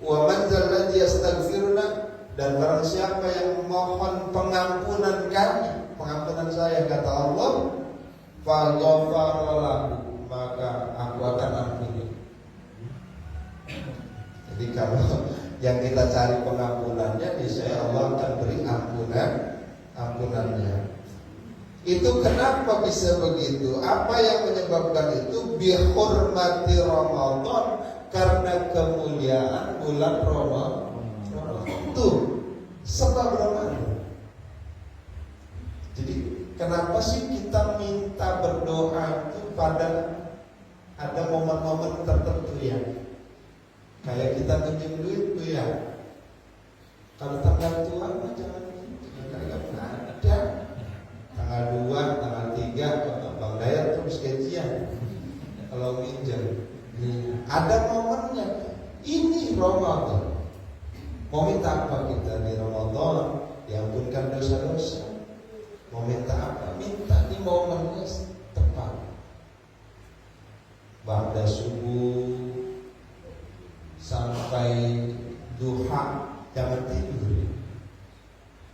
Speaker 1: wa man dzalladzi yastaghfiruna, dan barang siapa yang memohon pengampunan kami, pengampunan saya, kata Allah, fa ghafara lahu, maka aku akan ampuni. Jadi kalau yang kita cari pengampunannya, niscaya Allah akan beri ampunannya. Itu kenapa bisa begitu? Apa yang menyebabkan itu? Bihurmati Ramadan, karena kemuliaan bulan Ramadan. Itu sebab Ramadan. Jadi kenapa sih kita minta berdoa itu pada ada momen-momen tertentu ya? Kayak kita pinjam duit tuh ya. Kalau tanggal tua mah jangan kagak ada. Tanggal 2, tanggal 3 Bang Dayat terus gajian. Kalau minjam ada momennya. Ini Ramadan. Mau minta apa kita di Ramadan? Diampunkan dosa-dosa. Mau minta apa? Minta di momennya tepat. ba'da subuh sampai duha jangan tidur.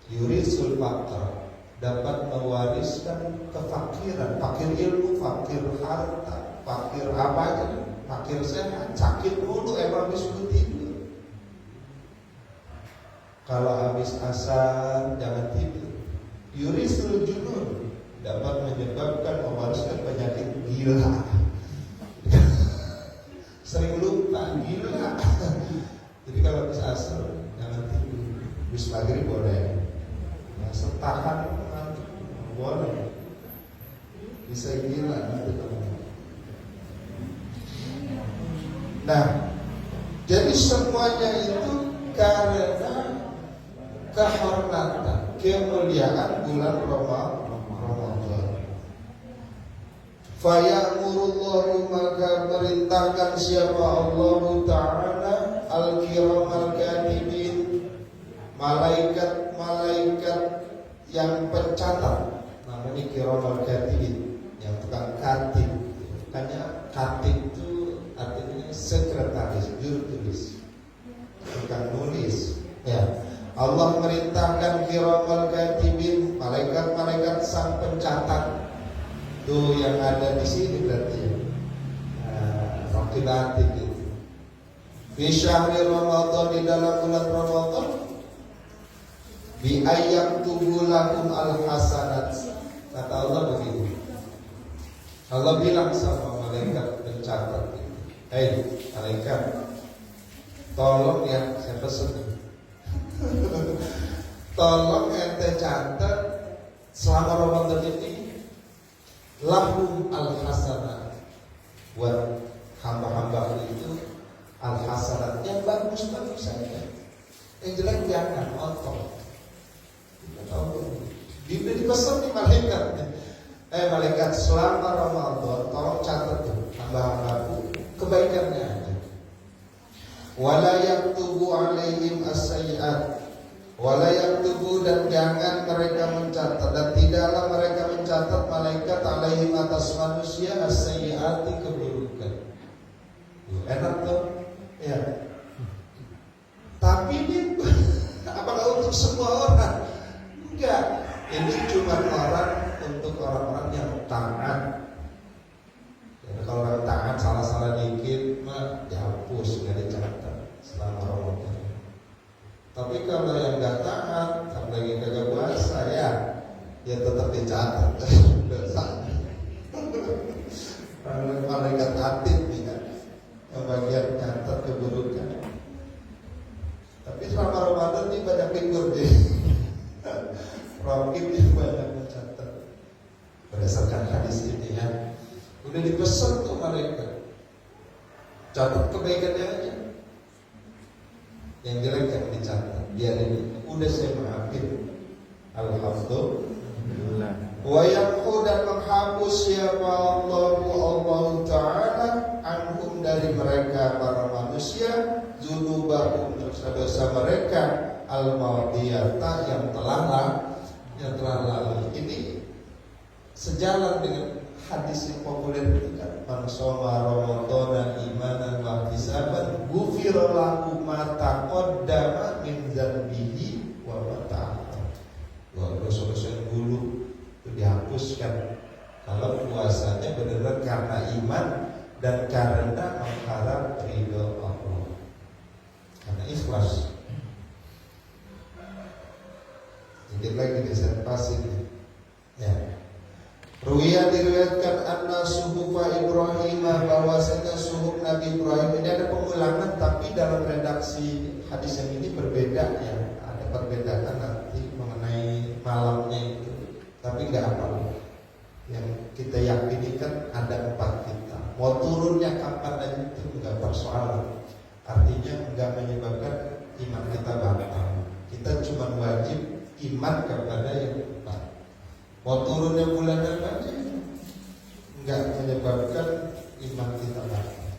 Speaker 1: Yurisul faqr, dapat mewariskan kefakiran, fakir ilmu, fakir harta, fakir apa aja, fakir sehat, sakit mulu emang habis tidur. Kalau habis asar jangan tidur. Yurisul junun, dapat menyebabkan mewariskan penyakit gila. Sering lupa, gila. Jadi kalau habis asar jangan tidur. Habis maghrib boleh. Nah, setahan boleh. Bisa gila nanti teman. Nah, jadi semuanya itu karena kehormatan, kemuliaan bulan Ramadan. Faya'murullahu, maka merintahkan siapa Allah Ta'ala al-kiram al-katibin, malaikat-malaikat yang pencatat, namanya kiram al-katibin, yang tukang katib. Makanya katib itu artinya sekretaris, juru tulis, tukang nulis. Ya, Allah merintahkan kiram al-katibin, malaikat-malaikat sang pencatat. Tuh yang ada di sini berarti Fakilati gitu. Fi syahri Ramadan, di dalam bulan Ramadan, bi ayyam tubulakum al-hasanat. Kata Allah begitu. Allah bilang sama malaikat pencatat itu, malaikat, tolong ya, saya pesen tolong ente catat selama Ramadan ini lahum al-hasanat, buat hamba-hamba itu al-hasanat yang bagus-bagus saja, yang jelek jangan otong. Dipesan di malaikat, malaikat selama Ramadan tolong catat tuh hamba-hambaku kebaikannya aja. Wala yaktubu alaihim as-sayyi'at, wala yaktubu, dan jangan mereka mencatat, dan tidaklah mereka mencatat malaikat alaihim atas manusia as-sayyi'ati, keburukan. Enak tuh ya. Tapi ini apakah untuk semua orang? Enggak. Ini cuma untuk orang-orang yang taat. Jadi kalau orang taat salah-salah dikit mah dihapus, nggak dicatat selama Ramadan. Tapi kalau yang nggak taat, apalagi kagak puasa ya tetap dicatat dosa. Malaikat atid ya, yang bagian catat keburukan. Tapi selama Ramadan ini banyak libur deh. Rakib ini banyak mencatat. Berdasarkan hadis ini ya, udah dipesan tuh malaikat, catat kebaikannya aja, yang jelek jangan dicatat. Biar ini udah saya maafin, alhamdulillah. Wa yamhu, dan menghapus siapa Allah Ta'ala anhum, dari mereka para manusia, dzunubahum, dosa-dosa mereka, al-madiyata, yang telah lalu. Ini sejalan dengan hadis yang populer itu kan, man shoma ramadhana imanan wa ihtisaban ghufira lahu ma taqaddama min dzanbihi wa ma ta'akhkhara. Dosa-dosa yang dulu itu dihapuskan kalau puasanya benar-benar karena iman dan karena mengharap ridho Allah, karena ikhlas. Sedikit lagi disertasi ya. Ruwiyah, diriwayatkan anna suhufa Ibrahim, bahwasanya suhuf Nabi Ibrahim. Ini ada pengulangan, tapi dalam redaksi hadis yang ini berbeda ya. Ada perbedaan nanti mengenai malamnya itu, tapi nggak apa-apa. Yang kita yakini kan ada 4 kita. Mau turunnya kapan itu nggak persoalan. Artinya nggak menyebabkan iman kita batal. Kita cuma wajib iman kepada yang empat. Mau turunnya bulan aja nggak menyebabkan iman kita batal.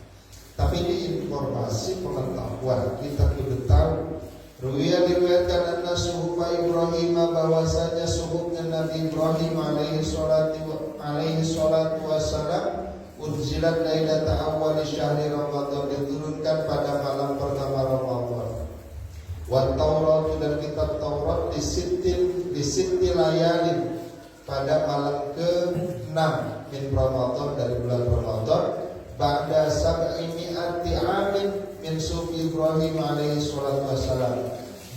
Speaker 1: Tapi ini informasi pengetahuan, kita kudu tahu. Ruwiyah, diriwayatkan anna suhufa Ibrahim, bahwasanya suhufnya Nabi Ibrahim alaihi salatu wassalam, unzilat lailata awwal syahri Ramadan, diturunkan pada malam pertama Ramadan. Wa Taurat, dan kitab Taurat di sitti layalin, pada malam ke-6 min Ramadan, dari bulan Ramadan. Ba'da sab'i mi'ati amin min sufi Ibrahim alaihi salatu wassalam.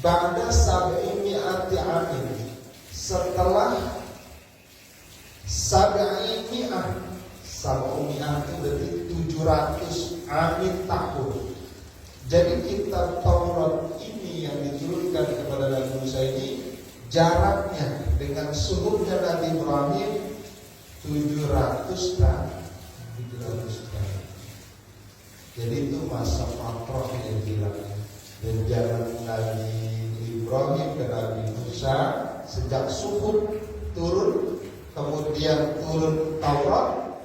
Speaker 1: Ba'da sab'i mi'ati amin, setelah sab'i mi'ah. Sab'i mi'ah itu berarti 700 amin tahun. Jadi kitab Taurat ini yang diturunkan kepada Nabi Musa ini, jaraknya dengan suhunya Nabi Ibrahim 700 tahun. 700 tahun. Jadi itu masa fatrah yang bilangnya. Dan zaman Nabi Ibrahim ke Nabi Musa, sejak suhud turun, kemudian turun Taurat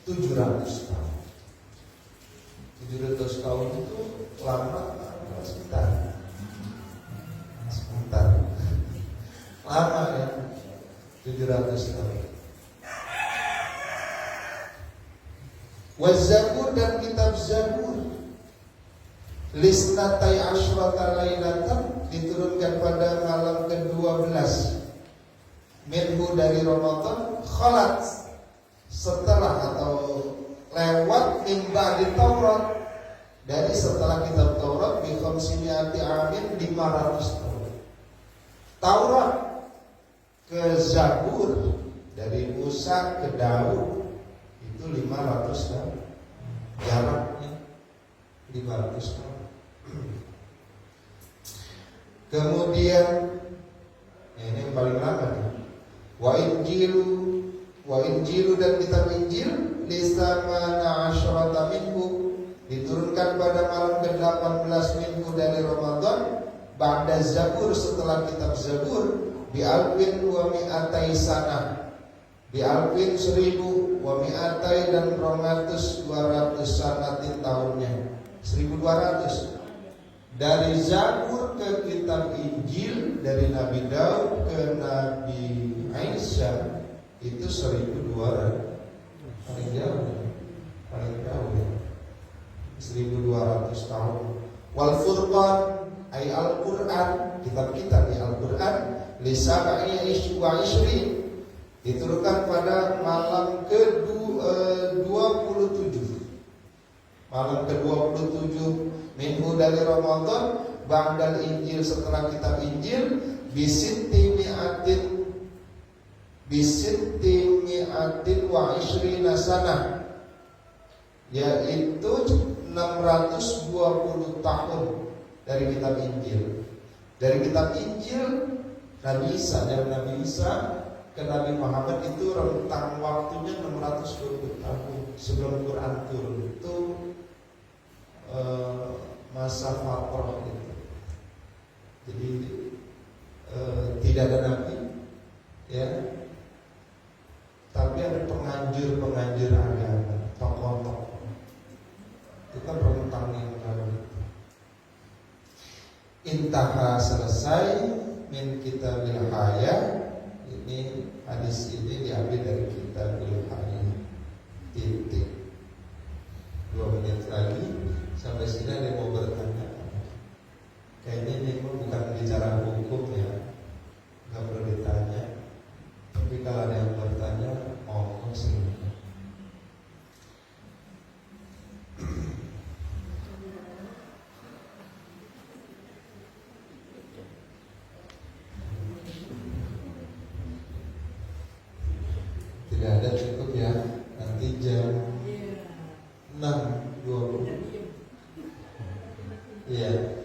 Speaker 1: 700 tahun. 700 tahun itu lama, sebentar. Lama ya, 700 tahun. Waz-Zabur, dan kitab Zabur, lisnatai asyrata lailatan, diturunkan pada malam ke-12 minhu, dari Ramadan. Khalat, setelah atau lewat mimba di Taurat, dari setelah kitab Taurat, bi khamsiniati amin, 500 tahun. Taurat ke Zabur, dari Musa ke Daud, itu 500 tahun. Jaraknya 500 tahun. Kemudian ini yang paling lama nih. Wa Injilu, dan kitab Injil lisamana asyrata minhu, diturunkan pada malam ke-18 minhu, dari Ramadan. Ba'da Zabur, setelah kitab Zabur. Bi alfin wa mi'atai sanah, bi alfin 1000 wa mi'atai, dan 200 sanatin tahunnya, 1200. Dari Zabur ke kitab Injil, dari Nabi Daud ke Nabi Isa, itu 1200. Paling jauh ya, 1200 tahun. Wal Furqan, ay Al-Quran, kitab-kitab di Al-Quran, lisaba'i wa ishri, diturunkan pada malam ke-27. Malam ke-27 minhu, dari Ramadan. Ba'dal Injil, setelah kitab Injil. Bisitti mi'atin wa ishrina sanah, yaitu 620 tahun dari kitab Injil. Dari kitab Injil Nabi Isa, dari Nabi Isa ke Nabi Muhammad, itu rentang waktunya 620 tahun sebelum Quran turun. Itu masa fatrah itu. Jadi tidak ada nabi, ya, tapi ada penganjur agama, tokoh-tokoh. Itu kan rentang yang lalu. Intaha, selesai min kitabil hayah. Ini hadis ini diambil dari kitabil hayah. Titik. 2 menit lagi sampai sini. Ada yang mau bertanya? Kayaknya ini bukan bicara hukum ya, nggak perlu ditanya. Tapi kalau ada yang bertanya, monggo silakan. Tidak ada, cukup ya. Nanti jam 6.20. Iya,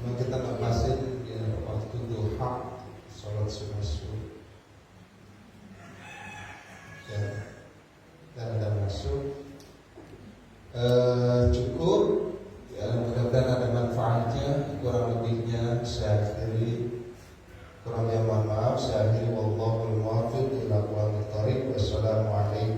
Speaker 1: memang kita nggak pasin ya, waktu duha, sholat subuh. Ya, dan ada masuk. Cukup. Ya, mudah-mudahan ada manfaatnya. Kurang lebihnya saya akhiri. Kurangnya mohon maaf. Saya akhiri. Wallahul muwaffiq ila aqwamit thoriq. Wassalamualaikum